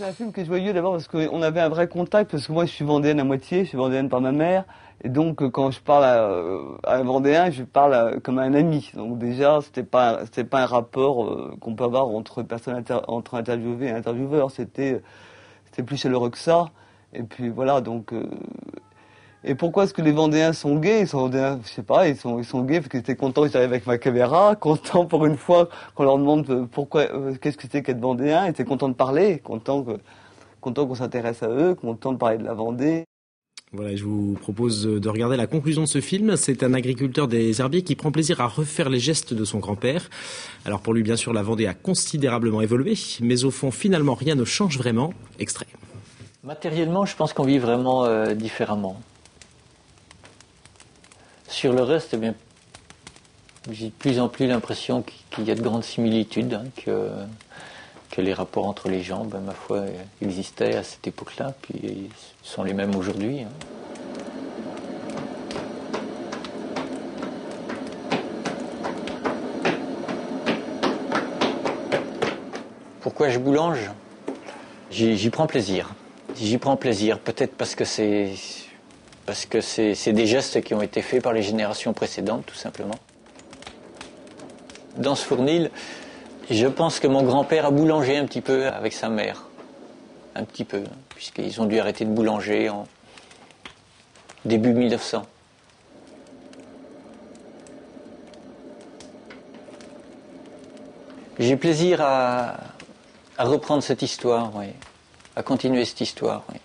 C'est un film qui est joyeux d'abord parce qu'on avait un vrai contact, parce que moi je suis vendéenne à moitié, je suis vendéenne par ma mère, et donc quand je parle à un vendéen, je parle comme à un ami. Donc déjà, c'était pas un rapport qu'on peut avoir entre entre interviewé et intervieweur, c'était plus chaleureux que ça. Et puis voilà, donc et pourquoi est-ce que les Vendéens sont gays? Ils sont Vendéens, je sais pas, ils sont gays parce qu'ils étaient contents que j'arrive avec ma caméra, contents pour une fois qu'on leur demande pourquoi, qu'est-ce que c'était qu'être Vendéen, ils étaient contents de parler, contents qu'on s'intéresse à eux, contents de parler de la Vendée. Voilà, je vous propose de regarder la conclusion de ce film. C'est un agriculteur des herbiers qui prend plaisir à refaire les gestes de son grand-père. Alors pour lui, bien sûr, la Vendée a considérablement évolué, mais au fond, finalement, rien ne change vraiment. Extrait. Matériellement, je pense qu'on vit vraiment différemment. Sur le reste, eh bien, j'ai de plus en plus l'impression qu'il y a de grandes similitudes, hein, que les rapports entre les gens, ben, ma foi, existaient à cette époque-là, puis sont les mêmes aujourd'hui. Hein. Pourquoi je boulange? J'y prends plaisir. J'y prends plaisir, peut-être parce que c'est des gestes qui ont été faits par les générations précédentes, tout simplement. Dans ce fournil, je pense que mon grand-père a boulangé un petit peu avec sa mère. Un petit peu, puisqu'ils ont dû arrêter de boulanger en début 1900. J'ai plaisir à reprendre cette histoire, oui, à continuer cette histoire, oui.